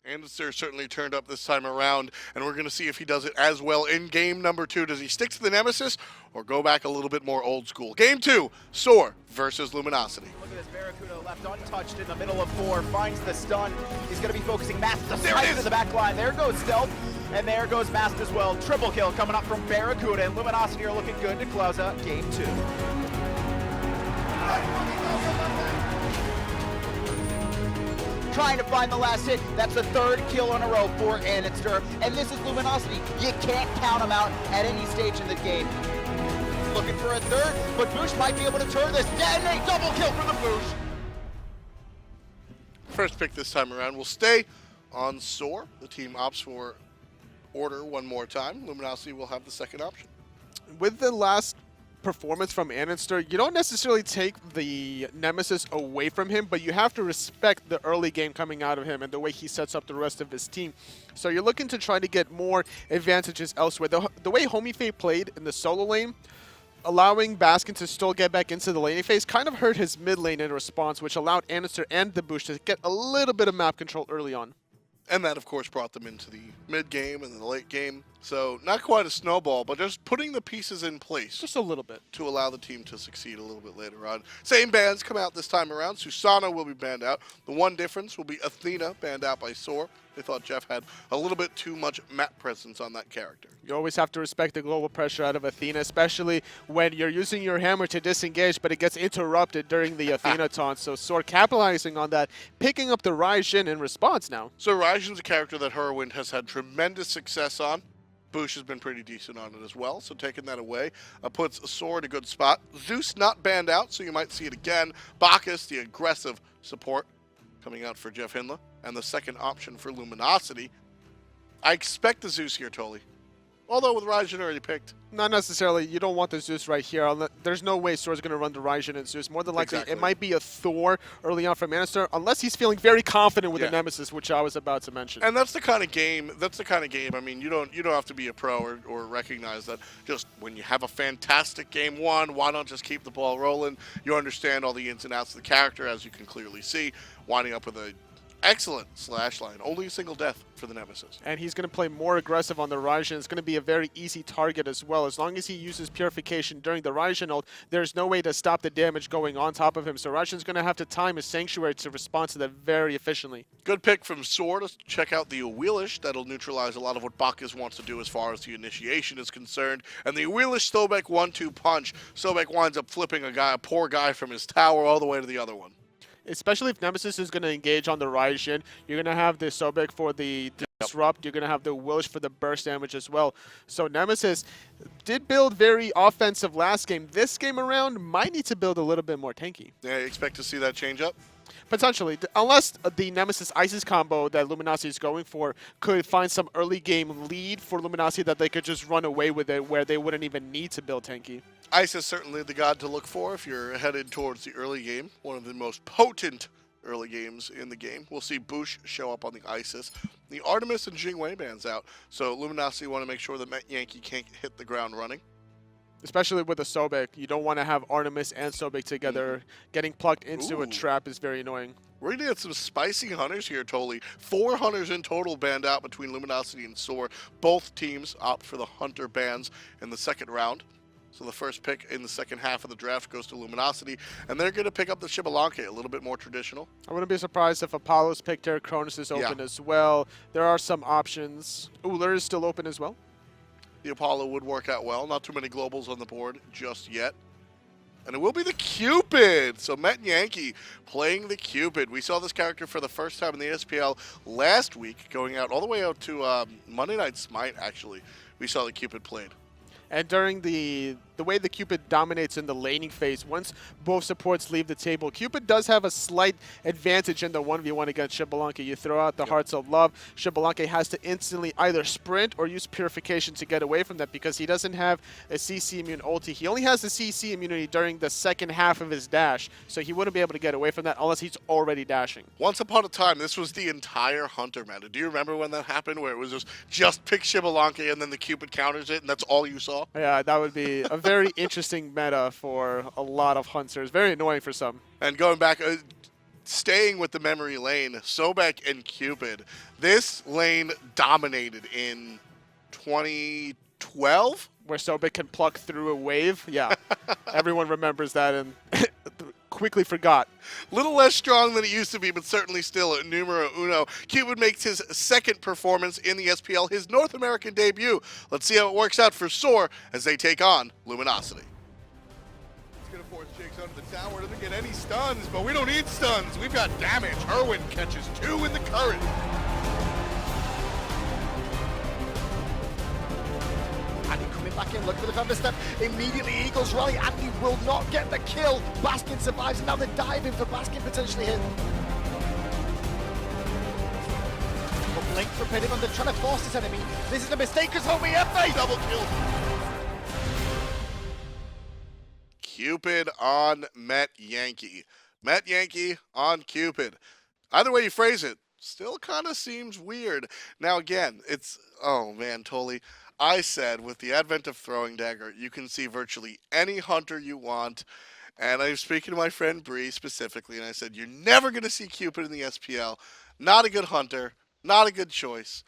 andinster certainly turned up this time around, and we're going to see if he does it as well in game number 2. Does he stick to the Nemesis or go back a little bit more old school? Game 2, SoaR versus Luminosity. Look at this, BaRRaCCuDDa left untouched in the middle of 4, finds the stun. He's going to be focusing Mast to the back line. There goes Stealth, and there goes Mast as well. Triple kill coming up from BaRRaCCuDDa, and Luminosity are looking good to close out game 2. Trying to find the last hit. That's the 3rd kill in a row for andinster. And this is Luminosity. You can't count them out at any stage in the game. Looking for a 3rd, but BaRRaCCuDDa might be able to turn this. And a double kill for the BaRRaCCuDDa. First pick this time around will stay on SoaR. The team opts for order one more time. Luminosity will have the second option. With the last performance from andinster, you don't necessarily take the Nemesis away from him, but you have to respect the early game coming out of him and the way he sets up the rest of his team. So you're looking to try to get more advantages elsewhere. The way Homiefe played in the solo lane, allowing Baskin to still get back into the laning phase, kind of hurt his mid lane in response, which allowed andinster and TheBoosh to get a little bit of map control early on. And that, of course, brought them into the mid game and the late game. So not quite a snowball, but just putting the pieces in place. Just a little bit. To allow the team to succeed a little bit later on. Same bans come out this time around. Susana will be banned out. The one difference will be Athena banned out by SoaR. They thought Jeff had a little bit too much map presence on that character. You always have to respect the global pressure out of Athena, especially when you're using your hammer to disengage, but it gets interrupted during the Athena taunt. So SoaR capitalizing on that, picking up the Raijin in response now. So Raijin's a character that Hurriwind has had tremendous success on. BaRRaCCuDDa has been pretty decent on it as well, so taking that away puts SoaR in a good spot. Zeus not banned out, so you might see it again. Bacchus, the aggressive support, coming out for JeffHindla, and the second option for Luminosity. I expect the Zeus here, Tolly. Although with Raijin already picked. Not necessarily. You don't want the Zeus right here. There's no way SoaR's going to run the Raijin and Zeus. More than likely, It might be a Thor early on from andinster, unless he's feeling very confident with the Nemesis, which I was about to mention. And that's the kind of game. I mean, you don't have to be a pro or recognize that. Just when you have a fantastic game 1, why not just keep the ball rolling? You understand all the ins and outs of the character, as you can clearly see, winding up with a excellent slash line. Only a single death for the Nemesis. And he's going to play more aggressive on the Raijin. It's going to be a very easy target as well. As long as he uses Purification during the Raijin ult, there's no way to stop the damage going on top of him. So Raijin's going to have to time his Sanctuary to respond to that very efficiently. Good pick from SoaR to check out the Awilix. That'll neutralize a lot of what Bacchus wants to do as far as the initiation is concerned. And the Awilix Sobek 1-2 punch. Sobek winds up flipping a poor guy from his tower all the way to the other one. Especially if Nemesis is going to engage on the Raijin, you're going to have the Sobek for the disrupt, you're going to have the Awilix for the burst damage as well. So Nemesis did build very offensive last game. This game around might need to build a little bit more tanky. Yeah, you expect to see that change up? Potentially, unless the Nemesis Isis combo that Luminosity is going for could find some early game lead for Luminosity that they could just run away with it where they wouldn't even need to build tanky. Ice is certainly the god to look for if you're headed towards the early game. One of the most potent early games in the game. We'll see BaRRaCCuDDa show up on the Isis. The Artemis and Jingwei bans out, so Luminosity want to make sure that Metyankey can't hit the ground running. Especially with a Sobek, you don't want to have Artemis and Sobek together. Getting plugged into a trap is very annoying. We're going to get some spicy hunters here, Tolly. 4 hunters in total banned out between Luminosity and SoaR. Both teams opt for the hunter bans in the second round. So the first pick in the second half of the draft goes to Luminosity, and they're going to pick up the Xbalanque, a little bit more traditional. I wouldn't be surprised if Apollo's picked here. Cronus is open as well. There are some options. Uller is still open as well. The Apollo would work out well. Not too many globals on the board just yet. And it will be the Cupid. So Metyankey playing the Cupid. We saw this character for the first time in the SPL last week, going out all the way out to Monday Night Smite, actually. We saw the Cupid played. And during the way the Cupid dominates in the laning phase, once both supports leave the table, Cupid does have a slight advantage in the 1v1 against Xbalanque. You throw out the Hearts of Love, Xbalanque has to instantly either sprint or use Purification to get away from that because he doesn't have a CC immune ulti. He only has the CC immunity during the second half of his dash, so he wouldn't be able to get away from that unless he's already dashing. Once upon a time, this was the entire Hunter meta. Do you remember when that happened, where it was just pick Xbalanque and then the Cupid counters it, and that's all you saw? Yeah, that would be a very interesting meta for a lot of hunters. Very annoying for some. And going back, staying with the memory lane, Sobek and Cupid. This lane dominated in 2012. Where Sobek can pluck through a wave. Yeah, everyone remembers that and quickly forgot. Little less strong than it used to be, but certainly still numero uno. Cupid makes his second performance in the SPL, his North American debut. Let's see how it works out for SoaR as they take on Luminosity. It's going to force Jigz under the tower. Doesn't get any stuns, but we don't need stuns. We've got damage. Hurriwind catches 2 in the current. Andy coming back in, look for the thunderstep. Immediately Eagles rally. Andy will not get the kill. Baskin survives, and now they're diving for Baskin potentially here. But Blink from Pittiman, they're trying to force his enemy. This is a mistake because Homiefe Double kill. Cupid on Metyankey. Metyankey on Cupid. Either way you phrase it, still kind of seems weird. Now again, it's, oh man, Tolly. I said, with the advent of Throwing Dagger, you can see virtually any hunter you want. And I was speaking to my friend Bree specifically, and I said, you're never going to see Cupid in the SPL. Not a good hunter. Not a good choice.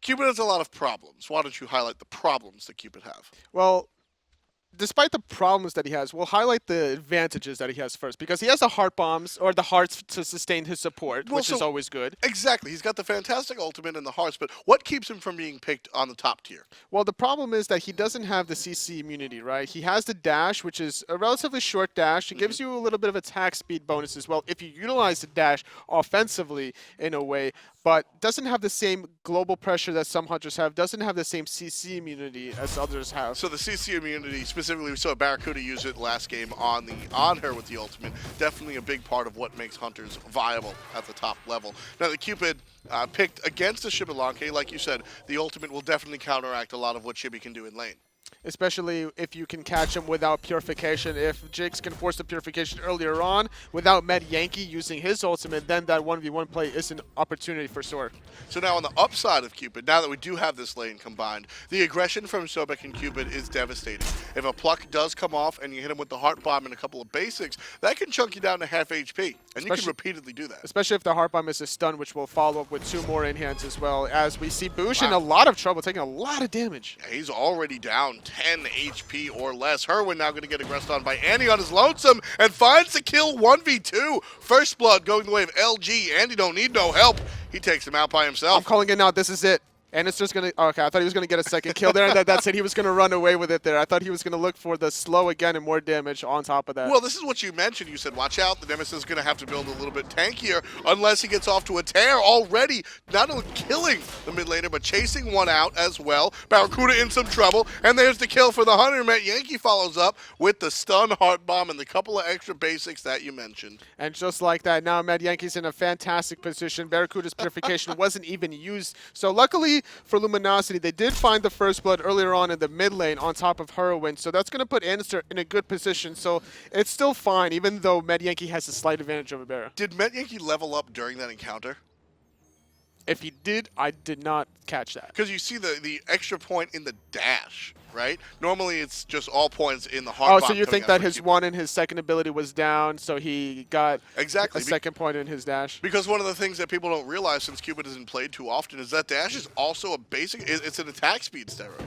Cupid has a lot of problems. Why don't you highlight the problems that Cupid have? Well, despite the problems that he has, we'll highlight the advantages that he has first, because he has the heart bombs, or the hearts to sustain his support, which is always good. Exactly. He's got the fantastic ultimate and the hearts, but what keeps him from being picked on the top tier? Well, the problem is that he doesn't have the CC immunity, right? He has the dash, which is a relatively short dash. It gives you a little bit of attack speed bonus as well if you utilize the dash offensively in a way, but doesn't have the same global pressure that some hunters have, doesn't have the same CC immunity as others have. So the CC immunity, specifically, we saw BaRRaCCuDDa use it last game on her with the ultimate. Definitely a big part of what makes hunters viable at the top level. Now the Cupid picked against the Xbalanque, like you said, the ultimate will definitely counteract a lot of what Chibi can do in lane. Especially if you can catch him without purification. If Jigz can force the purification earlier on without Metyankey using his ultimate, then that 1v1 play is an opportunity for SoaR. So now on the upside of Cupid, now that we do have this lane combined, the aggression from Sobek and Cupid is devastating. If a pluck does come off and you hit him with the heart bomb and a couple of basics, that can chunk you down to half HP, and you can repeatedly do that. Especially if the heart bomb is a stun, which will follow up with 2 more in-hands as well, as we see BaRRaCCuDDa in a lot of trouble, taking a lot of damage. Yeah, he's already down 10 HP or less. Hurriwind now going to get aggressed on by Andy on his lonesome and finds the kill 1v2. First blood going the way of LG. Andy don't need no help. He takes him out by himself. I'm calling it now. This is it. Andinster's going to... Okay, I thought he was going to get a second kill there, and that's it. He was going to run away with it there. I thought he was going to look for the slow again and more damage on top of that. Well, this is what you mentioned. You said, watch out. The Nemesis is going to have to build a little bit tankier unless he gets off to a tear already. Not only killing the mid laner, but chasing one out as well. BaRRaCCuDDa in some trouble. And there's the kill for the hunter. Metyankey follows up with the stun heart bomb and the couple of extra basics that you mentioned. And just like that, now Metyankey's in a fantastic position. BaRRaCCuDDa's purification wasn't even used. So luckily for Luminosity, they did find the first blood earlier on in the mid lane on top of Hurriwind, so that's going to put andinster in a good position. So it's still fine, even though Metyankey has a slight advantage over BaRRa. Did Metyankey level up during that encounter? If he did, I did not catch that. Because you see the extra point in the dash, right? Normally it's just all points in the heart bomb. So you think that his one and his second ability was down, so he got a second point in his dash? Because one of the things that people don't realize, since Cupid isn't played too often, is that dash is also a basic, it's an attack speed steroid.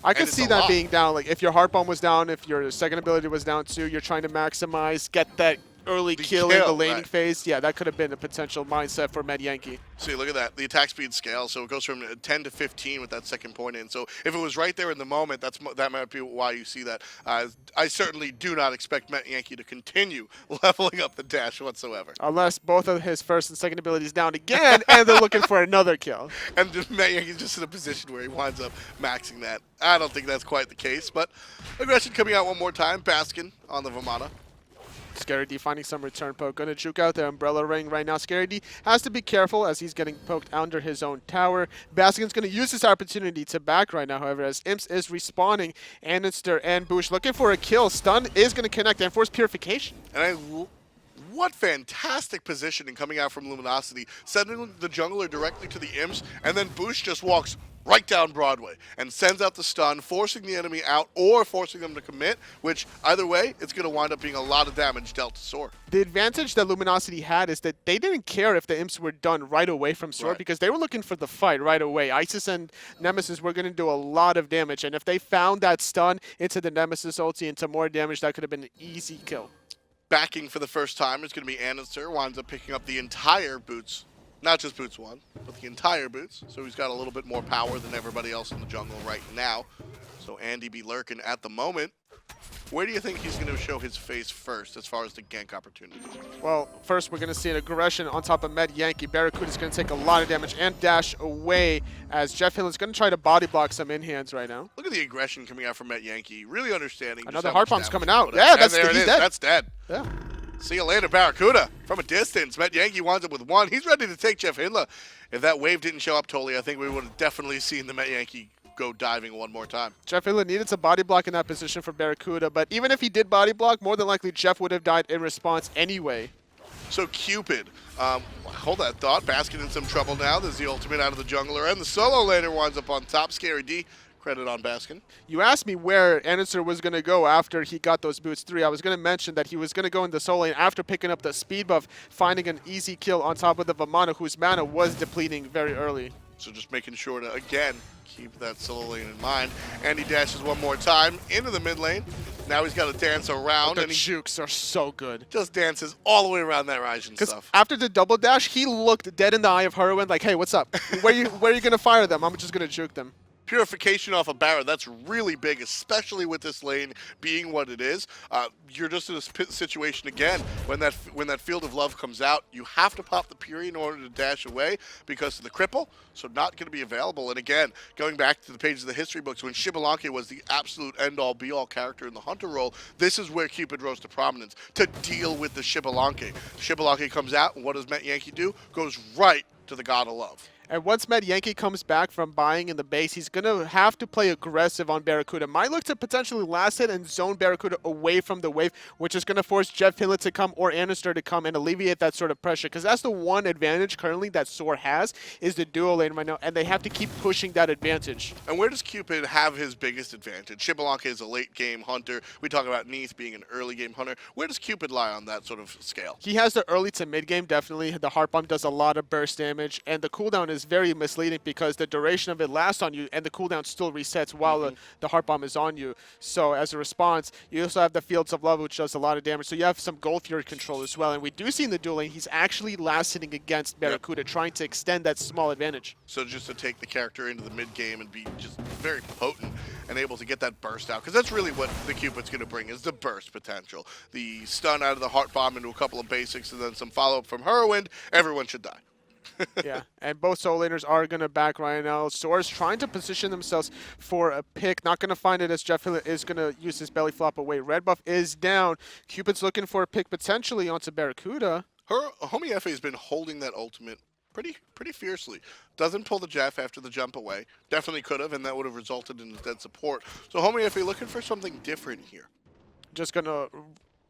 I could see that being down. Like if your heart bomb was down, if your second ability was down too, you're trying to maximize, get that early kill in the laning phase. Yeah, that could have been a potential mindset for Metyankey. See, look at that. The attack speed scale, so it goes from 10 to 15 with that second point in. So if it was right there in the moment, that might be why you see that. I certainly do not expect Metyankey to continue leveling up the dash whatsoever. Unless both of his first and second abilities down again, and they're looking for another kill. And Metyanky's just in a position where he winds up maxing that. I don't think that's quite the case, but aggression coming out one more time. Baskin on the Vamana. SoaRG finding some return poke. Going to juke out the Umbrella Ring right now. SoaRG has to be careful as he's getting poked under his own tower. Baskin's going to use this opportunity to back right now, however, as Imps is respawning. Andinster and BaRRaCCuDDa looking for a kill. Stun is going to connect and force purification. And what fantastic positioning coming out from Luminosity, sending the jungler directly to the Imps, and then BaRRaCCuDDa just walks right down Broadway and sends out the stun, forcing the enemy out or forcing them to commit, which either way, it's going to wind up being a lot of damage dealt to SoaR. The advantage that Luminosity had is that they didn't care if the imps were done right away from SoaR because they were looking for the fight right away. Isis and Nemesis were going to do a lot of damage, and if they found that stun into the Nemesis ulti into more damage, that could have been an easy kill. Backing for the first time is going to be andinster, winds up picking up the entire boots. Not just boots 1, but the entire boots. So he's got a little bit more power than everybody else in the jungle right now. So Andy be lurking at the moment. Where do you think he's going to show his face first as far as the gank opportunity? Well, first we're going to see an aggression on top of Metyankey. BaRRaCCuDDa is going to take a lot of damage and dash away as JeffHindla is going to try to body block some in-hands right now. Look at the aggression coming out from Metyankey. Really understanding. Another hard bomb's coming out. Yeah, he's dead. That's dead. Yeah. See you later, BaRRaCCuDDa. From a distance, Metyankey winds up with 1. He's ready to take JeffHindla. If that wave didn't show up totally, I think we would have definitely seen the Metyankey go diving one more time. JeffHindla needed to body block in that position for BaRRaCCuDDa, but even if he did body block, more than likely Jeff would have died in response anyway. So Cupid, hold that thought. Baskin in some trouble now. There's the ultimate out of the jungler, and the solo laner winds up on top. SoaR, credit on Baskin. You asked me where andinster was going to go after he got those boots 3. I was going to mention that he was going to go in the solo lane after picking up the speed buff, finding an easy kill on top of the Vamana, whose mana was depleting very early. So just making sure to, again, keep that solo lane in mind. And he dashes one more time into the mid lane. Now he's got to dance around. The jukes are so good. Just dances all the way around that Raijin stuff. After the double dash, he looked dead in the eye of Hurriwind like, hey, what's up? where you going to fire them? I'm just going to juke them. Purification off of BaRRa, that's really big, especially with this lane being what it is. You're just in a situation again, when that Field of Love comes out, you have to pop the Puri in order to dash away because of the cripple, so not going to be available. And again, going back to the pages of the history books, when Xbalanque was the absolute end-all, be-all character in the Hunter role, this is where Cupid rose to prominence, to deal with the Xbalanque. Xbalanque comes out, and what does Metyankey do? Goes right to the God of Love. And once Metyankey comes back from buying in the base, he's going to have to play aggressive on BaRRaCCuDDa. Might look to potentially last hit and zone BaRRaCCuDDa away from the wave, which is going to force JeffHindla to come or andinster to come and alleviate that sort of pressure. Because that's the one advantage currently that SoaR has, is the duo lane right now, and they have to keep pushing that advantage. And where does Cupid have his biggest advantage? Xbalanque is a late-game hunter. We talk about Neith being an early-game hunter. Where does Cupid lie on that sort of scale? He has the early to mid-game, definitely. The heart bomb does a lot of burst damage, and the cooldown is very misleading because the duration of it lasts on you and the cooldown still resets while the heart bomb is on you. So as a response, you also have the Fields of Love, which does a lot of damage. So you have some Gold Fury control as well. And we do see in the duel lane, he's actually last hitting against BaRRaCCuDDa, trying to extend that small advantage. So just to take the character into the mid-game and be just very potent and able to get that burst out. Because that's really what the Cupid's going to bring, is the burst potential. The stun out of the heart bomb into a couple of basics and then some follow-up from Hurriwind. Everyone should die. Yeah, and both solo laners are going to back right now. SoaR's trying to position themselves for a pick. Not going to find it as JeffHindla is going to use his belly flop away. Red buff is down. Cupid's looking for a pick potentially onto BaRRaCCuDDa. Homiefe has been holding that ultimate pretty fiercely. Doesn't pull the Jeff after the jump away. Definitely could have, and that would have resulted in dead support. So Homiefe looking for something different here. Just going to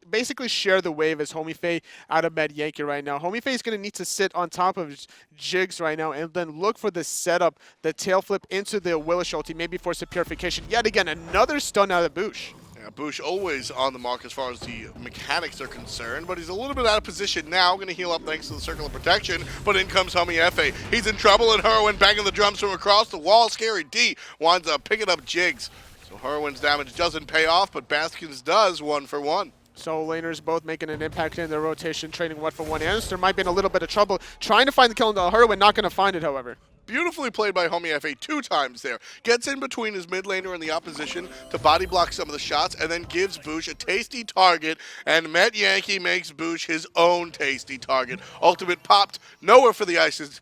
basically share the wave as Homiefe out of Metyankey right now. Homiefe is going to need to sit on top of Jigz right now and then look for the setup, the tail flip into the Awilix ulti, maybe for some purification. Yet again, another stun out of BaRRaCCuDDa. Yeah, BaRRaCCuDDa always on the mark as far as the mechanics are concerned, but he's a little bit out of position now. Going to heal up thanks to the Circle of Protection, but in comes Homiefe. He's in trouble, and Hurriwind banging the drums from across the wall. SoaR winds up picking up Jigz. So Hurriwind's damage doesn't pay off, but Baskin's does 1 for 1. So laners both making an impact in their rotation, trading 1 for 1. andinster might be in a little bit of trouble trying to find the kill on the Hurriwind, not going to find it, however. Beautifully played by Homiefe 2 times there. Gets in between his mid laner and the opposition to body block some of the shots, and then gives BaRRaCCuDDa a tasty target, and Metyankey makes BaRRaCCuDDa his own tasty target. Ultimate popped, nowhere for the Ices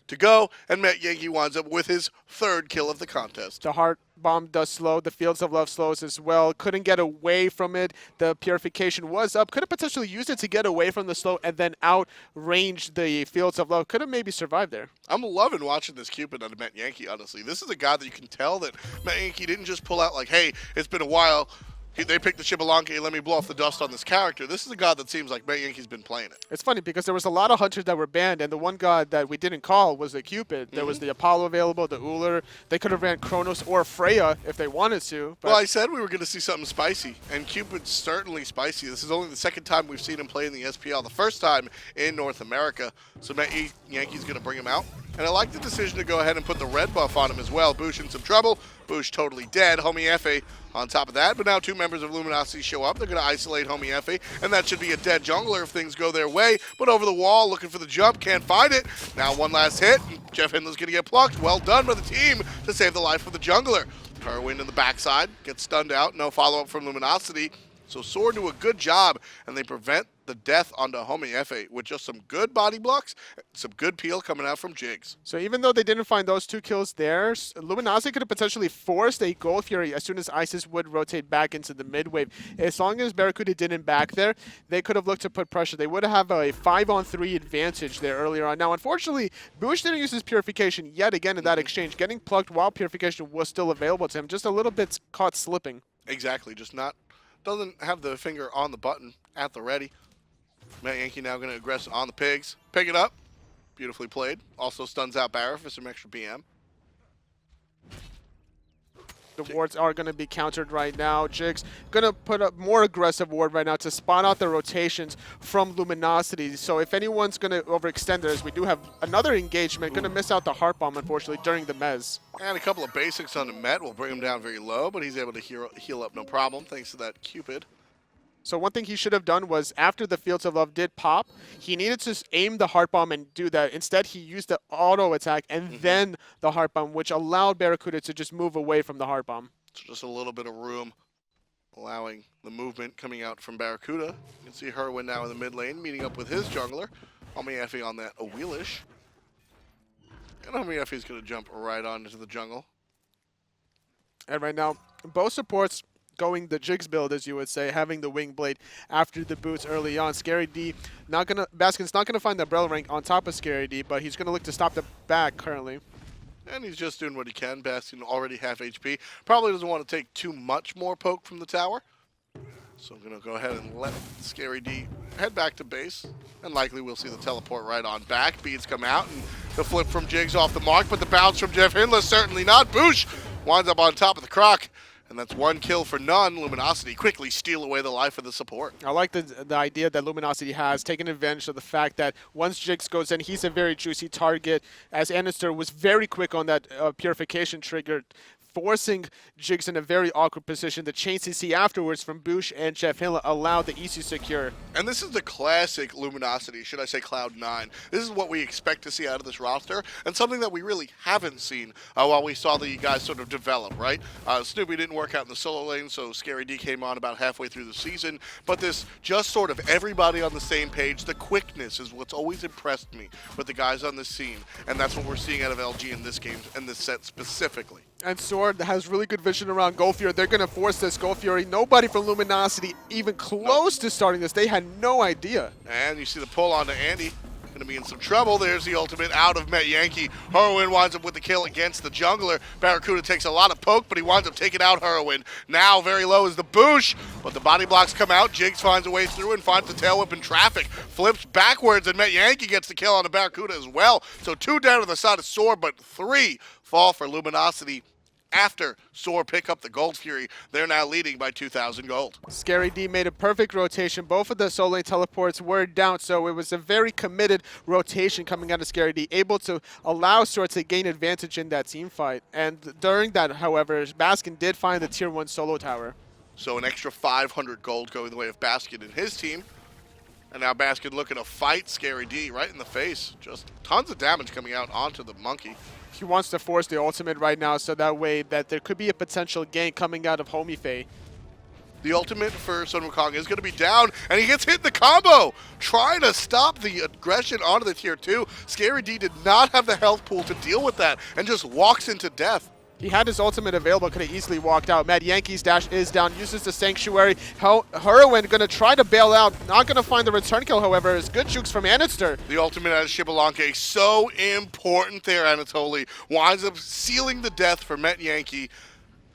to go, and Metyankey winds up with his 3rd kill of the contest. The heart bomb does slow. The Fields of Love slows as well. Couldn't get away from it. The purification was up. Could have potentially used it to get away from the slow and then outrange the Fields of Love. Could have maybe survived there. I'm loving watching this Cupid out of Metyankey, honestly. This is a guy that you can tell that Metyankey didn't just pull out like, hey, it's been a while. They picked the Xbalanque, let me blow off the dust on this character. This is a god that seems like Metyankey's been playing it. It's funny because there was a lot of hunters that were banned, and the one god that we didn't call was the Cupid. There was the Apollo available, the Uller. They could have ran Kronos or Freya if they wanted to. But well, I said we were going to see something spicy, and Cupid's certainly spicy. This is only the second time we've seen him play in the SPL, the first time in North America. So Metyankey's going to bring him out. And I like the decision to go ahead and put the red buff on him as well. BaRRaCCuDDa in some trouble. BaRRaCCuDDa totally dead. Homiefe on top of that. But now two members of Luminosity show up. They're going to isolate Homiefe. And that should be a dead jungler if things go their way. But over the wall, looking for the jump. Can't find it. Now one last hit. JeffHindla's going to get plucked. Well done by the team to save the life of the jungler. Hurriwind in the backside. Gets stunned out. No follow-up from Luminosity. So SoaR do a good job, and they prevent the death onto Homiefe with just some good body blocks, some good peel coming out from Jigz. So even though they didn't find those 2 kills there, Luminosity could have potentially forced a Gold Fury as soon as Isis would rotate back into the mid wave. As long as BaRRaCCuDDa didn't back there, they could have looked to put pressure. They would have a 5-on-3 advantage there earlier on. Now, unfortunately, BaRRaCCuDDa didn't use his Purification yet again in that exchange, getting plucked while Purification was still available to him. Just a little bit caught slipping. Exactly, just doesn't have the finger on the button at the ready. Metyankey now going to aggress on the pigs. Pick it up. Beautifully played. Also stuns out BaRRa for some extra BM. The wards are going to be countered right now. Jigz going to put up more aggressive ward right now to spot out the rotations from Luminosity. So if anyone's going to overextend theirs, we do have another engagement. Going to miss out the heart bomb, unfortunately, during the mez. And a couple of basics on the Met will bring him down very low, but he's able to heal up no problem thanks to that Cupid. So one thing he should have done was, after the Fields of Love did pop, he needed to aim the heart bomb and do that. Instead, he used the auto attack and then the heart bomb, which allowed BaRRaCCuDDa to just move away from the heart bomb. So just a little bit of room, allowing the movement coming out from BaRRaCCuDDa. You can see Hurriwind now in the mid lane, meeting up with his jungler. Homiefe on that Awilix. And Homiefe is going to jump right on into the jungle. And right now, both supports going the Jigz build, as you would say, having the wing blade after the boots early on. ScaryD Baskin's not gonna find the umbrella rank on top of ScaryD, but he's gonna look to stop the back currently. And he's just doing what he can. Baskin already half HP. Probably doesn't want to take too much more poke from the tower. So I'm gonna go ahead and let ScaryD head back to base. And likely we'll see the teleport right on back. Beads come out and the flip from Jigz off the mark, but the bounce from JeffHindla certainly not. BaRRaCCuDDa winds up on top of the croc. And that's 1 kill for none. Luminosity quickly steal away the life of the support. I like the idea that Luminosity has taken advantage of the fact that once Jigz goes in, he's a very juicy target, as andinster was very quick on that purification trigger, forcing Jigz in a very awkward position. The chain CC afterwards from BaRRaCCuDDa and JeffHindla allowed the easy secure. And this is the classic Luminosity, should I say Cloud9. This is what we expect to see out of this roster, and something that we really haven't seen while we saw the guys sort of develop, right? Snoopy didn't work out in the solo lane, so ScaryD came on about halfway through the season, but this just sort of everybody on the same page, the quickness is what's always impressed me with the guys on this scene, and that's what we're seeing out of LG in this game, and this set specifically. And SoaR has really good vision around Gold Fury. They're going to force this Gold Fury. Nobody from Luminosity even close to starting this. They had no idea. And you see the pull onto Andy. Going to be in some trouble. There's the ultimate out of Metyankey. Hurriwind winds up with the kill against the jungler. BaRRaCCuDDa takes a lot of poke, but he winds up taking out Hurriwind. Now very low is the BaRRaCCuDDa, but the body blocks come out. Jigz finds a way through and finds the tail whip in traffic. Flips backwards, and Metyankey gets the kill on the BaRRaCCuDDa as well. So 2 down to the side of SoaR, but 3 fall for Luminosity. After SoaR pick up the Gold Fury, they're now leading by 2,000 gold. ScaryD made a perfect rotation. Both of the solo lane teleports were down, so it was a very committed rotation coming out of ScaryD, able to allow SoaR to gain advantage in that team fight. And during that, however, Baskin did find the tier 1 solo tower. So an extra 500 gold going the way of Baskin and his team. And now Baskin looking to fight ScaryD right in the face. Just tons of damage coming out onto the monkey. He wants to force the ultimate right now, so that way that there could be a potential gank coming out of Homiefe. The ultimate for Sun Wukong is going to be down, and he gets hit in the combo, trying to stop the aggression onto the tier 2. ScaryD did not have the health pool to deal with that, and just walks into death. He had his ultimate available, could have easily walked out. Metyankey's dash is down, uses the Sanctuary. Hurriwind going to try to bail out, not going to find the return kill, however. It's good jukes from andinster. The ultimate out of Xbalanque, so important there, Anatoly. Winds up sealing the death for Metyankey.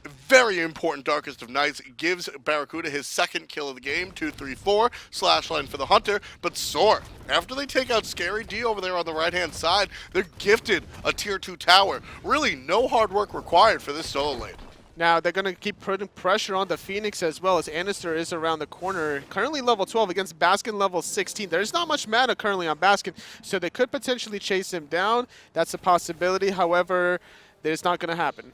very important Darkest of Nights. It gives BaRRaCCuDDa his second kill of the game, 2-3-4, slash line for the Hunter. But SoaR, after they take out ScaryD over there on the right-hand side, they're gifted a tier 2 tower. Really no hard work required for this solo lane. Now, they're going to keep putting pressure on the Phoenix as well, as andinster is around the corner. Currently level 12 against Baskin level 16. There's not much mana currently on Baskin, so they could potentially chase him down. That's a possibility. However, it's not going to happen.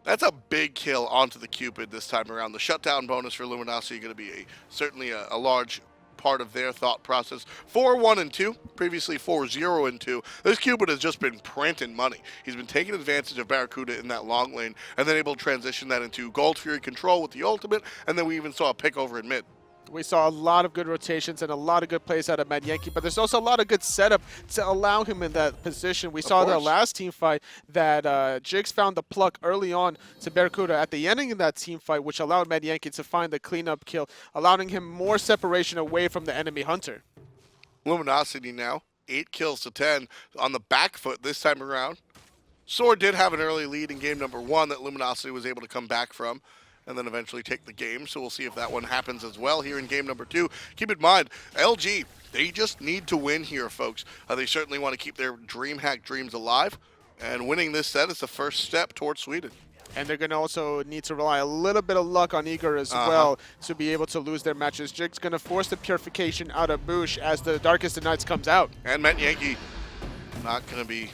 That's a big kill onto the Cupid this time around. The shutdown bonus for Luminosity going to be certainly a large part of their thought process. 4-1-2, previously 4-0-2. This Cupid has just been printing money. He's been taking advantage of BaRRaCCuDDa in that long lane, and then able to transition that into Gold Fury control with the ultimate, and then we even saw a pick over in mid. We saw a lot of good rotations and a lot of good plays out of Metyankey, but there's also a lot of good setup to allow him in that position. We saw the last team fight that Jigz found the pluck early on to BaRRaCCuDDa at the ending of that team fight, which allowed Metyankey to find the cleanup kill, allowing him more separation away from the enemy Hunter. Luminosity now, 8 kills to 10 on the back foot this time around. SoaR did have an early lead in game number 1 that Luminosity was able to come back from, and then eventually take the game. So we'll see if that one happens as well here in game number 2. Keep in mind, LG, they just need to win here, folks. They certainly want to keep their DreamHack dreams alive, and winning this set is the first step towards Sweden. And they're going to also need to rely a little bit of luck on Igor as well to be able to lose their matches. Jigz going to force the purification out of BaRRaCCuDDa as the Darkest of Nights comes out. And Metyankey not going to be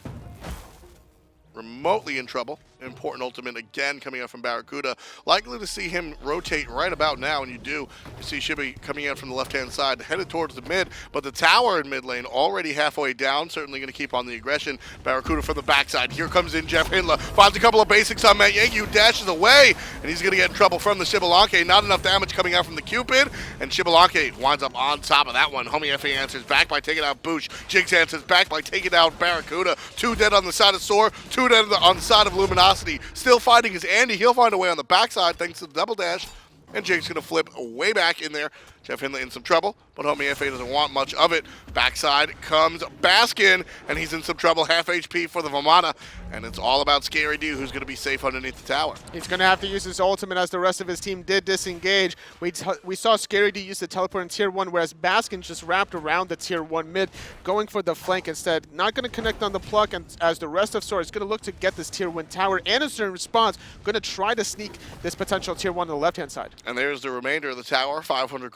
remotely in trouble. Important ultimate again coming out from BaRRaCCuDDa. Likely to see him rotate right about now, and you do. You see Shibby coming out from the left-hand side, headed towards the mid, but the tower in mid lane already halfway down, certainly going to keep on the aggression. BaRRaCCuDDa from the backside. Here comes in JeffHindla, finds a couple of basics on Metyankey, who dashes away, and he's going to get in trouble from the Xbalanque. Not enough damage coming out from the Cupid, and Xbalanque winds up on top of that one. Homiefe answers back by taking out BaRRaCCuDDa. Jigz answers back by taking out BaRRaCCuDDa. 2 dead on the side of SoaR, 2 dead on the side of Luminosity. Still fighting is Andy. He'll find a way on the backside thanks to the double dash. And Jig's going to flip way back in there. JeffHindla in some trouble, but Homiefe doesn't want much of it. Backside comes Baskin, and he's in some trouble. Half HP for the Vamana, and it's all about ScaryD, who's going to be safe underneath the tower. He's going to have to use his ultimate as the rest of his team did disengage. We saw ScaryD use the teleport in tier 1, whereas Baskin just wrapped around the tier 1 mid, going for the flank instead. Not going to connect on the pluck, and as the rest of SoaR is going to look to get this tier 1 tower. andinster in response, going to try to sneak this potential tier 1 on the left-hand side. And there's the remainder of the tower, 500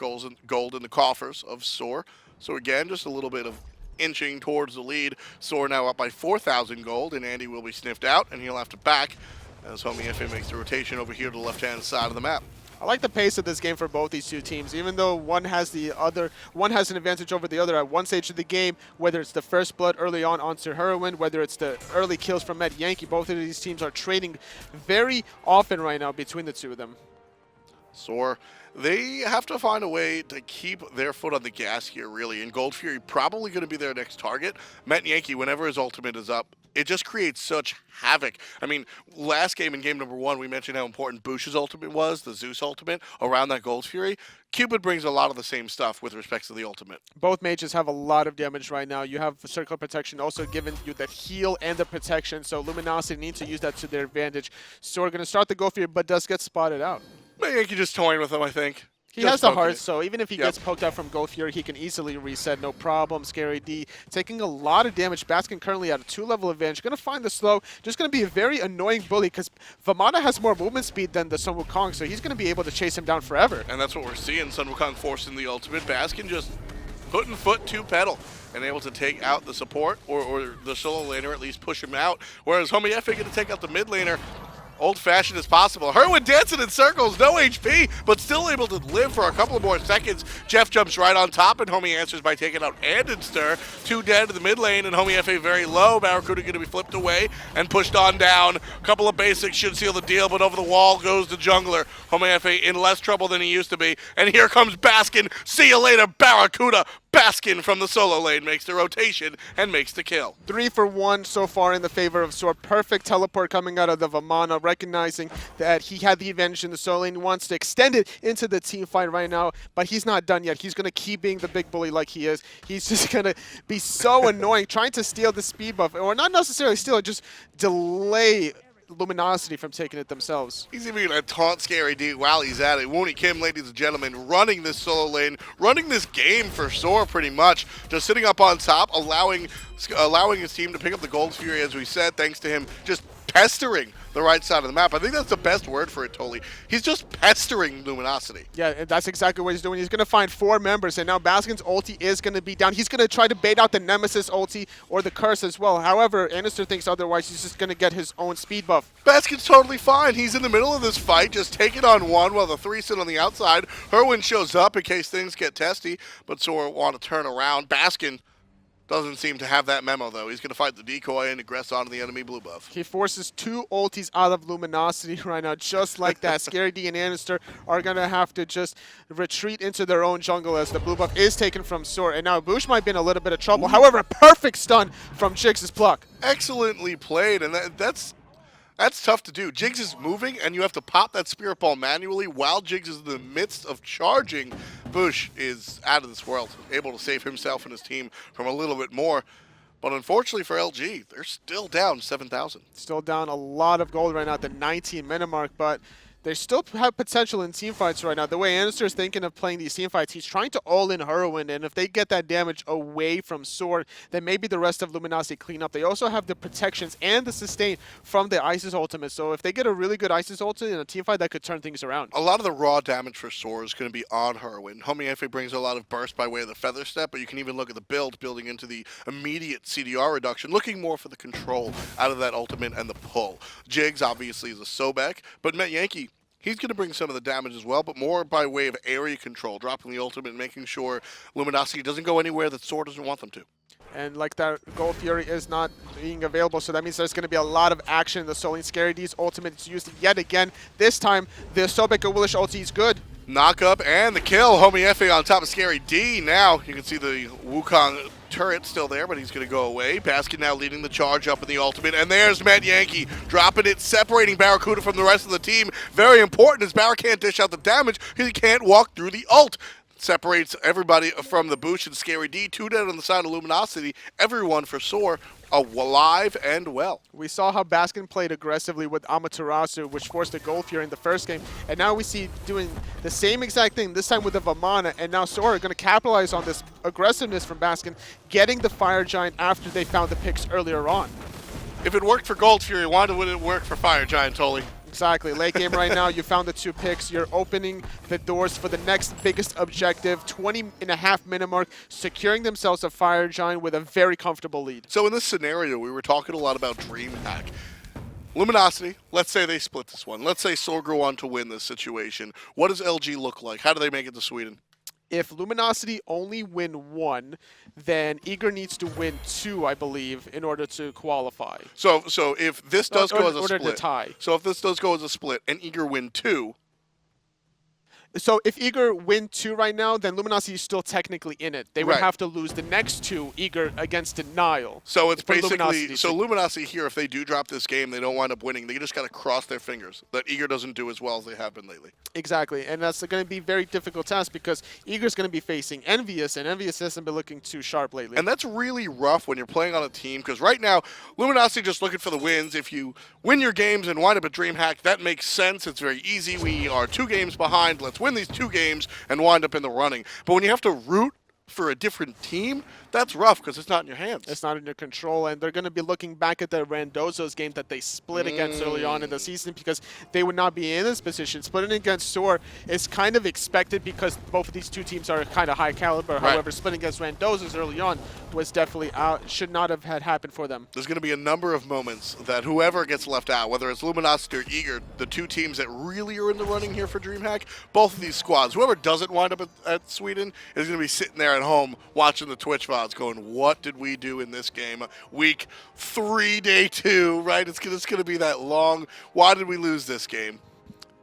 gold in the coffers of SoaR. So again, just a little bit of inching towards the lead. SoaR now up by 4,000 gold, and Andy will be sniffed out, and he'll have to back as Homiefe makes the rotation over here to the left-hand side of the map. I like the pace of this game for both these two teams, even though one has an advantage over the other at one stage of the game, whether it's the first blood early on onto Hurriwind, whether it's the early kills from Metyankey. Both of these teams are trading very often right now between the two of them. SoaR, they have to find a way to keep their foot on the gas here, really. And Gold Fury probably going to be their next target. Metyankey, whenever his ultimate is up, it just creates such havoc. I mean, last game in game number 1, we mentioned how important BaRRaCCuDda's ultimate was, the Zeus ultimate, around that Gold Fury. Cupid brings a lot of the same stuff with respect to the ultimate. Both mages have a lot of damage right now. You have the circle protection also giving you the heal and the protection, so Luminosity needs to use that to their advantage. SoaR going to start the Gold Fury, but does get spotted out. Metyankey just toying with him, I think. He has the heart, so even if he gets poked out from Gold Fury, he can easily reset, no problem. ScaryD taking a lot of damage. Baskin currently at a 2-level advantage. Going to find the slow. Just going to be a very annoying bully because Vamana has more movement speed than the Sun Wukong, so he's going to be able to chase him down forever. And that's what we're seeing. Sun Wukong forcing the ultimate. Baskin just putting foot to pedal and able to take out the support or the solo laner, at least push him out. Whereas Homiefe going to take out the mid laner old-fashioned as possible. Hurriwind dancing in circles, no HP, but still able to live for a couple of more seconds. Jeff jumps right on top, and Homie answers by taking out andinster. 2 dead in the mid lane, and Homiefe very low. BaRRaCCuDDa going to be flipped away and pushed on down. A couple of basics should seal the deal, but over the wall goes the jungler. Homiefe in less trouble than he used to be, and here comes Baskin. See you later, BaRRaCCuDDa. Baskin from the solo lane makes the rotation and makes the kill. 3 for 1 so far in the favor of SoaR. Perfect teleport coming out of the Vamana, recognizing that he had the advantage in the solo lane. He wants to extend it into the team fight right now, but he's not done yet. He's going to keep being the big bully like he is. He's just going to be so annoying, trying to steal the speed buff, or not necessarily steal it, just delay Luminosity from taking it themselves. He's even going to taunt Scary D while he's at it. Woonie Kim, ladies and gentlemen, running this solo lane, running this game for SoaR pretty much. Just sitting up on top, allowing his team to pick up the Gold Fury, as we said, thanks to him just pestering the right side of the map. I think that's the best word for it, Toli. He's just pestering Luminosity. Yeah, and that's exactly what he's doing. He's going to find 4 members, and now Baskin's ulti is going to be down. He's going to try to bait out the Nemesis ulti or the Curse as well. However, andinster thinks otherwise. He's just going to get his own speed buff. Baskin's totally fine. He's in the middle of this fight, just taking on one while the 3 sit on the outside. Hurriwind shows up in case things get testy, but SoaR want to turn around. Baskin doesn't seem to have that memo, though. He's going to fight the decoy and aggress onto the enemy blue buff. He forces 2 ultis out of Luminosity right now, just like that. Scary D and andinster are going to have to just retreat into their own jungle as the blue buff is taken from SoaR. And now BaRRaCCuDDa might be in a little bit of trouble. However, a perfect stun from Jigz' pluck. Excellently played, and that's tough to do. Jigz is moving, and you have to pop that Spirit Ball manually while Jigz is in the midst of charging. BaRRaCCuDDa is out of this world, able to save himself and his team from a little bit more. But unfortunately for LG, they're still down 7,000. Still down a lot of gold right now at the 19-minute mark, but they still have potential in teamfights right now. The way andinster is thinking of playing these teamfights, he's trying to all-in Hurriwind, and if they get that damage away from SoaR, then maybe the rest of Luminosity clean up. They also have the protections and the sustain from the Isis ultimate, so if they get a really good Isis ultimate in a teamfight, that could turn things around. A lot of the raw damage for SoaR is going to be on Hurriwind. Homiefe brings a lot of burst by way of the Feather Step, but you can even look at the building into the immediate CDR reduction, looking more for the control out of that ultimate and the pull. Jigz obviously is a Sobek, but Metyankey, he's going to bring some of the damage as well, but more by way of area control, dropping the ultimate and making sure Luminosity doesn't go anywhere that SoaR doesn't want them to. And like that, Gold Fury is not being available, so that means there's going to be a lot of action in the Soling. Scary D's ultimate is used yet again. This time, the Sobek Awilix ulti is good. Knock up and the kill. Homiefe on top of Scary D. Now you can see the Wukong turret still there, but he's going to go away. Baskin now leading the charge up in the ultimate, and there's Metyankey dropping it, separating BaRRaCCuDDa from the rest of the team. Very important as BaRRa can't dish out the damage because he can't walk through the ult. Separates everybody from TheBoosh and Scary D. 2 dead on the side of Luminosity. Everyone for SoaR alive and well. We saw how Baskin played aggressively with Amaterasu, which forced a Gold Fury in the first game, and now we see doing the same exact thing, this time with the Vamana, and now SoaR are going to capitalize on this aggressiveness from Baskin, getting the Fire Giant after they found the picks earlier on. If it worked for Gold Fury, why would it work for Fire Giant, Toli? Exactly. Late game right now, you found the 2 picks. You're opening the doors for the next biggest objective, 20.5 minute mark, securing themselves a Fire Giant with a very comfortable lead. So in this scenario, we were talking a lot about DreamHack. Luminosity, let's say they split this one. Let's say SoaR go on to win this situation. What does LG look like? How do they make it to Sweden? If Luminosity only win 1, then Eager needs to win 2, I believe, in order to qualify. So if this does go as a split, to tie. So if this does go as a split and Eager win 2. So if Eager win 2 right now, then Luminosity is still technically in it. They would Right. have to lose the next 2, Eager against Denial. So it's for basically, Luminosity. so Luminosity here, if they do drop this game, they don't wind up winning. They just got to cross their fingers that Eager doesn't do as well as they have been lately. Exactly, and that's going to be a very difficult task because Eager's going to be facing Envious, and Envious hasn't been looking too sharp lately. And that's really rough when you're playing on a team, because right now, Luminosity just looking for the wins. If you win your games and wind up at DreamHack, that makes sense. It's very easy. We are 2 games behind. Let's win these 2 games and wind up in the running. But when you have to root for a different team, that's rough because it's not in your hands. It's not in your control, and they're going to be looking back at the Randozzo's game that they split against early on in the season because they would not be in this position. Splitting against SoaR is kind of expected because both of these 2 teams are kind of high caliber. Right. However, splitting against Randozzo's early on was definitely out, should not have had happened for them. There's going to be a number of moments that whoever gets left out, whether it's Luminosity or Eager, the 2 teams that really are in the running here for DreamHack, both of these squads, whoever doesn't wind up at Sweden is going to be sitting there at home watching the Twitch VODs going, what did we do in this game? Week 3, day 2, right? It's going to be that long. Why did we lose this game?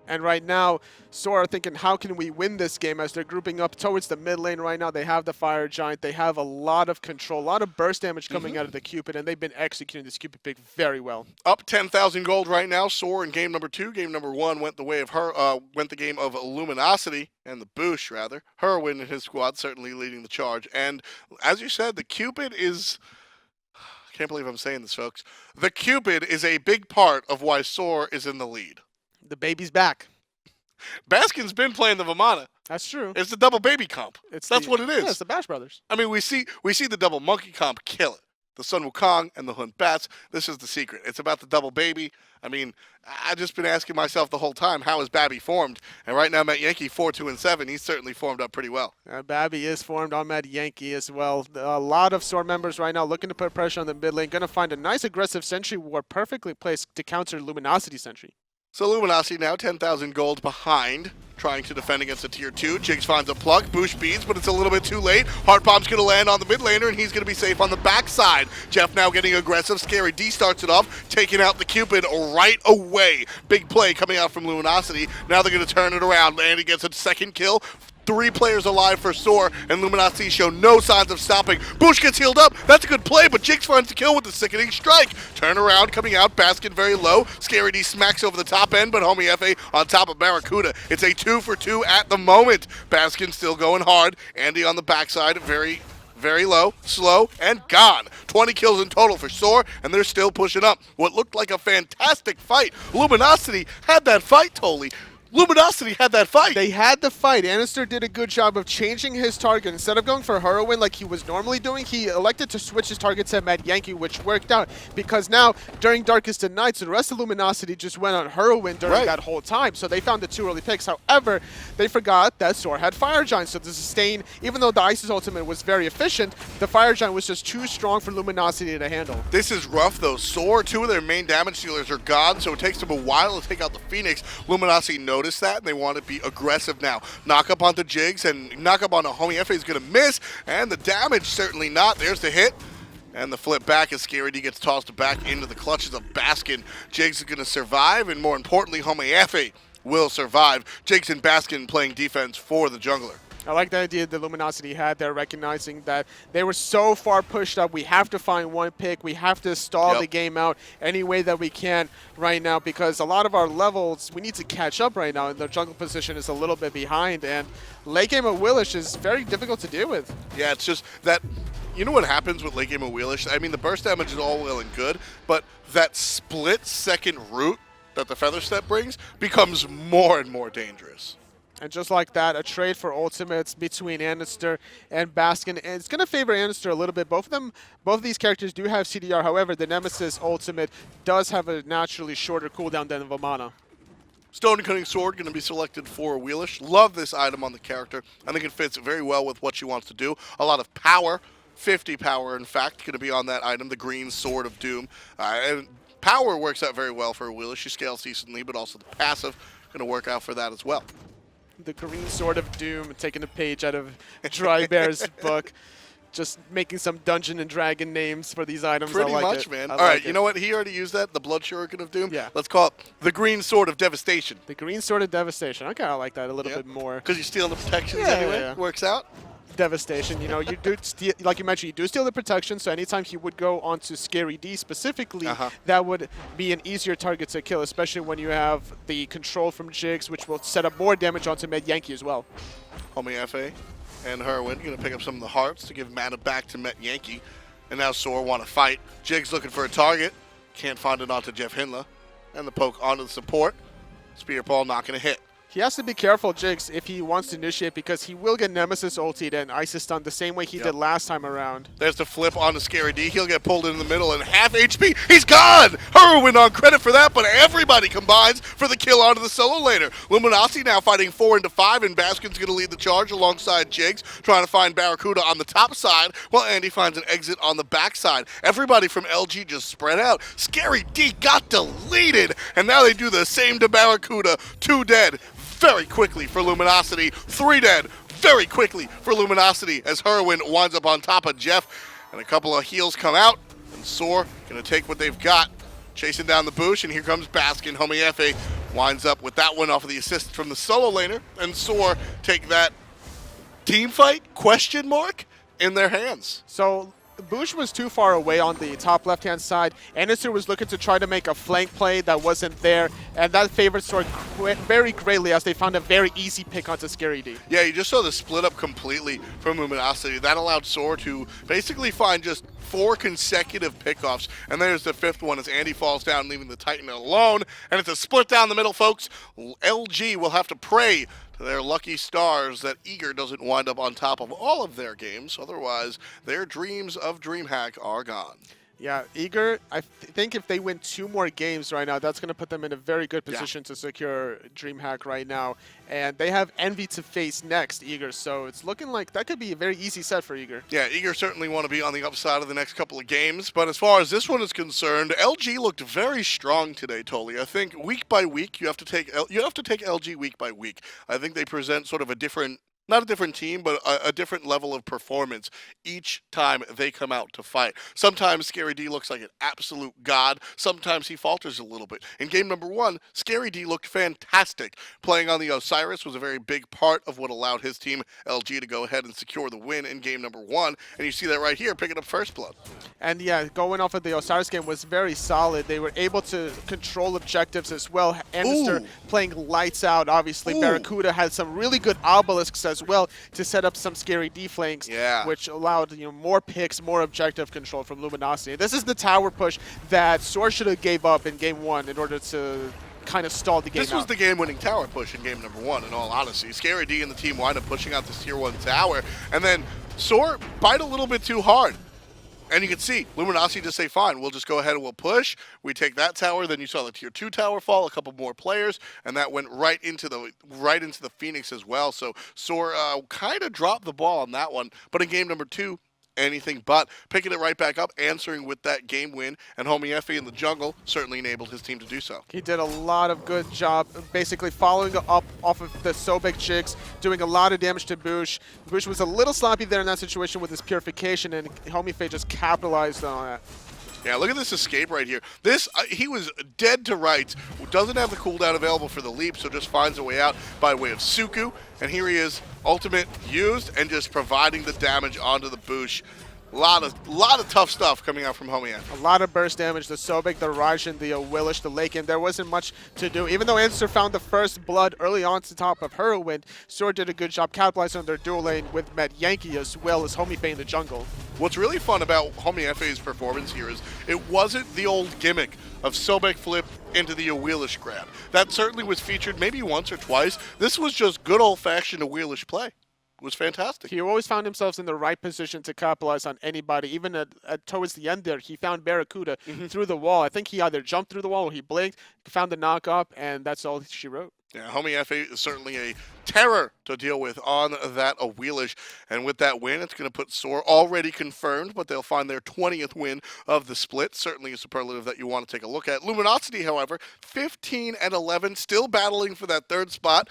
And right now, SoaR are thinking, how can we win this game as they're grouping up towards the mid lane right now. They have the Fire Giant. They have a lot of control, a lot of burst damage coming out of the Cupid, and they've been executing this Cupid pick very well. Up 10,000 gold right now. SoaR in game number 2. Game number 1 went the way of went the game of Luminosity, and TheBoosh, rather. Hurriwind and his squad certainly leading the charge. And as you said, the Cupid is can't believe I'm saying this, folks. The Cupid is a big part of why SoaR is in the lead. The baby's back. Baskin's been playing the Vamana. That's true. It's the double baby comp. That's what it is. Yeah, it's the Bash Brothers. I mean, we see the double monkey comp kill it. The Sun Wukong and the Hun Bats. This is the secret. It's about the double baby. I mean, I've just been asking myself the whole time, how is Babby formed? And right now, Metyankey 4-2-7. He's certainly formed up pretty well. Babby is formed on Metyankey as well. A lot of SoaR members right now looking to put pressure on the mid lane. Going to find a nice aggressive Sentry Ward perfectly placed to counter Luminosity Sentry. So Luminosity now 10,000 gold behind, trying to defend against a tier 2. Jigz finds a plug, BaRRaCCuDDa beats, but it's a little bit too late. Heart Bomb's going to land on the mid laner, and he's going to be safe on the backside. Jeff now getting aggressive. SoaR starts it off, taking out the Cupid right away. Big play coming out from Luminosity. Now they're going to turn it around, and he gets a second kill. 3 players alive for SoaR, and Luminosity show no signs of stopping. BaRRaCCuDDa gets healed up. That's a good play, but Jigz finds the kill with the sickening strike. Turn around, coming out. Baskin very low. SoaR smacks over the top end, but Homiefe on top of BaRRaCCuDDa. It's a 2-for-2 at the moment. Baskin still going hard. Andy on the backside, very low, slow, and gone. 20 kills in total for SoaR, and they're still pushing up. What looked like a fantastic fight. Luminosity had that fight, Tolly. Luminosity had that fight. They had the fight. andinster did a good job of changing his target. Instead of going for Hurriwind like he was normally doing, he elected to switch his target to Metyankey, which worked out because now, during Darkest of Nights, the rest of Luminosity just went on Hurriwind during that whole time, so they found the 2 early picks. However, they forgot that SoaR had Fire Giant, so to sustain, even though the Isis ultimate was very efficient, the Fire Giant was just too strong for Luminosity to handle. This is rough, though. SoaR, 2 of their main damage dealers are gone, so it takes them a while to take out the Phoenix. Luminosity noticed that, and they want to be aggressive now. Knock up onto Jigz, and knock up onto Homiefe is going to miss, and the damage certainly not. There's the hit, and the flip back as SoaR gets tossed back into the clutches of Baskin. Jigz is going to survive, and more importantly, Homiefe will survive. Jigz and Baskin playing defense for the jungler. I like the idea that Luminosity had there, recognizing that they were so far pushed up. We have to find one pick. We have to stall the game out any way that we can right now, because a lot of our levels, we need to catch up right now, and the jungle position is a little bit behind, and late game Awilix is very difficult to deal with. Yeah, it's just that, you know what happens with late game Awilix? I mean, the burst damage is all well and good, but that split-second root that the Feather Step brings becomes more and more dangerous. And just like that, a trade for ultimates between andinster and Baskin. And it's going to favor andinster a little bit. Both of these characters do have CDR. However, the Nemesis ultimate does have a naturally shorter cooldown than Vamana. Stone Cutting Sword going to be selected for Awilix. Love this item on the character. I think it fits very well with what she wants to do. A lot of power, 50 power in fact, going to be on that item, the Green Sword of Doom. And power works out very well for Awilix. She scales decently, but also the passive going to work out for that as well. The Green Sword of Doom, taking a page out of Dry Bear's book. Just making some Dungeon and Dragon names for these items. Pretty I like much, it. man. I All like right, it. you know what? He already used that, the Blood Shuriken of Doom. Yeah. Let's call it the Green Sword of Devastation. The Green Sword of Devastation. Okay, I like that a little bit more. Because you're stealing the protections Yeah, anyway. yeah. Works out. Devastation. You know, you do steal, like you mentioned, you do steal the protection. So anytime he would go onto SoaR specifically, that would be an easier target to kill, especially when you have the control from Jigz, which will set up more damage onto Metyankey as well. Homiefe and Hurriwind going to pick up some of the hearts to give mana back to Metyankey. And now SoaR want to fight. Jigz looking for a target. Can't find it onto JeffHindla. And the poke onto the support. Spear Ball not going to hit. He has to be careful, Jigz, if he wants to initiate, because he will get Nemesis ultied and Isis stunned the same way he did last time around. There's the flip onto SoaR. He'll get pulled in the middle and half HP. He's gone! Hurriwind on credit for that, but everybody combines for the kill onto the solo laner. Luminosity now fighting 4 into 5, and Baskin's going to lead the charge alongside Jigz, trying to find BaRRaCCuDDa on the top side, while Andy finds an exit on the backside. Everybody from LG just spread out. SoaR got deleted, and now they do the same to BaRRaCCuDDa. 2 dead. Very quickly for Luminosity. 3 dead very quickly for Luminosity as Hurriwind winds up on top of Jeff. And a couple of heals come out. And SoaR going to take what they've got. Chasing down the BaRRaCCuDDa. And here comes Baskin. Homiefe winds up with that one off of the assist from the solo laner. And SoaR take that team fight, question mark, in their hands. So BaRRaCCuDDa was too far away on the top left-hand side. andinster was looking to try to make a flank play that wasn't there, and that favored SoaR very greatly as they found a very easy pick onto skirmishes. Yeah, you just saw the split up completely from Luminosity. That allowed SoaR to basically find just 4 consecutive pickoffs, and there's the 5th one as Andy falls down, leaving the Titan alone, and it's a split down the middle, folks. LG will have to pray to their lucky stars that Eager doesn't wind up on top of all of their games. Otherwise, their dreams of DreamHack are gone. Yeah, Eager, I think if they win 2 more games right now, that's going to put them in a very good position to secure DreamHack right now. And they have Envy to face next, Eager, so it's looking like that could be a very easy set for Eager. Yeah, Eager certainly want to be on the upside of the next couple of games, but as far as this one is concerned, LG looked very strong today, Toli. I think week by week, you have to take LG week by week. I think they present sort of a different, not a different team, but a different level of performance each time they come out to fight. Sometimes skirmishes looks like an absolute god. Sometimes he falters a little bit. In game number 1, skirmishes looked fantastic. Playing on the Osiris was a very big part of what allowed his team, LG, to go ahead and secure the win in game number 1. And you see that right here, picking up first blood. And yeah, going off of the Osiris game was very solid. They were able to control objectives as well. andinster playing lights out, obviously. BaRRaCCuDDa had some really good obelisks as well to set up some scary D-flanks, which allowed more picks, more objective control from Luminosity. This is the tower push that SoaR should have gave up in game 1 in order to kind of stall the game This was the game-winning tower push in game number 1, in all honesty. skirmishes and the team wind up pushing out this tier 1 tower, and then SoaR bite a little bit too hard. And you can see, Luminosity just say, fine, we'll just go ahead and we'll push. We take that tower, then you saw the tier 2 tower fall, a couple more players, and that went right into the Phoenix as well. So SoaR kind of dropped the ball on that one. But in game number 2, anything but picking it right back up, answering with that game win, and Homiefe in the jungle certainly enabled his team to do so. He did a lot of good job basically following up off of the Sobek Jigz, doing a lot of damage to BaRRaCCuDDa. BaRRaCCuDDa was a little sloppy there in that situation with his purification, and Homiefe just capitalized on that. Yeah, look at this escape right here. This, he was dead to rights, doesn't have the cooldown available for the leap, so just finds a way out by way of Suku. And here he is, ultimate used, and just providing the damage onto the BaRRaCCuDDa. A lot of tough stuff coming out from Homiefe. A lot of burst damage. The Sobek, the Raijin, the Awilix, the Lakin. There wasn't much to do. Even though andinster found the first blood early on to top of Hurriwind, SoaR did a good job capitalizing on their dual lane with Metyankey as well as Homiefe in the jungle. What's really fun about Homiefe's performance here is it wasn't the old gimmick of Sobek flip into the Awilix grab. That certainly was featured maybe once or twice. This was just good old-fashioned Awilix play. Was fantastic. He always found himself in the right position to capitalize on anybody. Even towards the end there, he found BaRRaCCuDDa through the wall. I think he either jumped through the wall or he blinked, found the knock up, and that's all she wrote. Yeah, Homiefe is certainly a terror to deal with on that Awilix. And with that win, it's going to put SoaR already confirmed, but they'll find their 20th win of the split. Certainly a superlative that you want to take a look at. Luminosity, however, 15-11, still battling for that 3rd spot.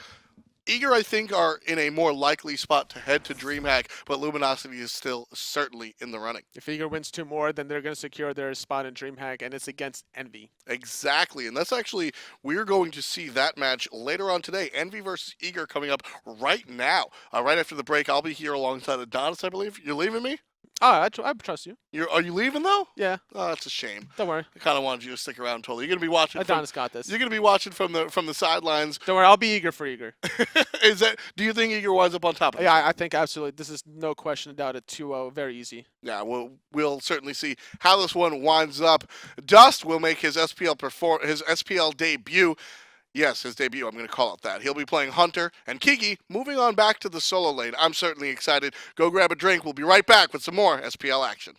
Eager, I think, are in a more likely spot to head to DreamHack, but Luminosity is still certainly in the running. If Eager wins 2 more, then they're going to secure their spot in DreamHack, and it's against Envy. Exactly, and that's actually, we're going to see that match later on today. Envy versus Eager coming up right now. Right after the break, I'll be here alongside Adonis, I believe. You're leaving me? Oh, I trust you. Are you leaving, though? Yeah. Oh, that's a shame. Don't worry. I kind of wanted you to stick around totally. You're going to be watching. Adonis got this. You're going to be watching from the sidelines. Don't worry, I'll be eager for Eager. Do you think Eager winds up on top of it? Yeah, I think absolutely. This is no question about it. 2-0, very easy. Yeah, we'll certainly see how this one winds up. Dust will make his SPL debut. Yes, his debut, I'm going to call it that. He'll be playing Hunter, and Kiki moving on back to the solo lane. I'm certainly excited. Go grab a drink. We'll be right back with some more SPL action.